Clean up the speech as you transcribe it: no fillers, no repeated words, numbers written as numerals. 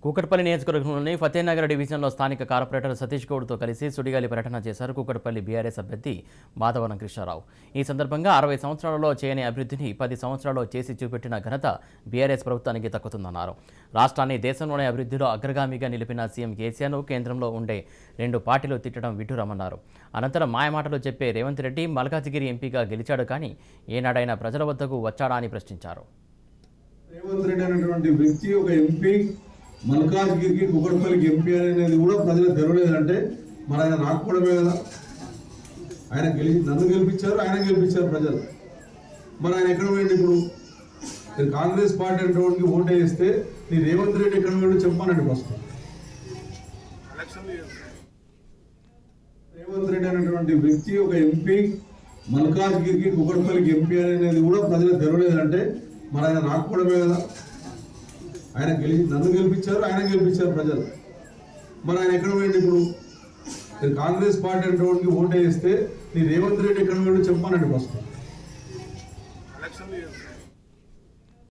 కూకట్పల్లి నియోజకవర్గంలోని ఫతేనగర్ డివిజన్లో స్థానిక కార్పొరేటర్ సతీష్ గౌడ్తో కలిసి సుడిగాలి పర్యటన చేశారు కూకట్పల్లి బీఆర్ఎస్ అభ్యర్థి మాధవరం కృష్ణారావు. ఈ సందర్భంగా 60 సంవత్సరాలలో చేయని అభివృద్ధిని 10 సంవత్సరాల్లో చేసి చూపెట్టిన ఘనత బీఆర్ఎస్ ప్రభుత్వానికి దక్కుతుందన్నారు. రాష్ట్రాన్ని దేశంలోనే అభివృద్ధిలో అగ్రగామిగా నిలిపిన సీఎం కేసీఆర్ను కేంద్రంలో ఉండే 2 పార్టీలు తిట్టడం విడ్డూరమన్నారు. అనంతరం మాయమాటలు చెప్పే రేవంత్ రెడ్డి మల్కాజిగిరి ఎంపీగా గెలిచాడు కానీ ఏనాడైనా ప్రజల వద్దకు వచ్చాడా అని ప్రశ్నించారు. రేవంత్ రెడ్డి అనేటువంటి వ్యక్తి ఒక ఎంపీ మల్కాజ్గిరికి కూకట్పల్లికి ఎంపీ అనేది కూడా ప్రజలకు తెలవలేదంటే మరి ఆయన రాకపోవడమే కదా. ఆయన నన్ను గెలిపించారు, ఆయన గెలిపించారు ప్రజలు. మరి ఆయన ఎక్కడ పోయింది? ఇప్పుడు కాంగ్రెస్ పార్టీ అనేటువంటి ఓటు వేస్తే నీ రేవంత్ రెడ్డి ఎక్కడ పోయిందో చెప్పానండి. ఫస్ట్ రేవంత్ రెడ్డి అనేటువంటి వ్యక్తి ఒక ఎంపీ మల్కాజ్గిరికి కూకట్పల్లికి ఎంపీ అనేది కూడా ప్రజలకు తెలవలేదంటే మరి ఆయన రాకపోవడమే కదా. ఆయన నన్ను గెలిపించారు, ఆయన గెలిపించారు ప్రజలు. మరి ఆయన ఎక్కడ పోయింది? ఇప్పుడు కాంగ్రెస్ పార్టీ అనేటువంటి ఓటు వేస్తే నీ రేవంత్ రెడ్డి ఎక్కడ పోయిందో చెప్పానండి ఫస్ట్.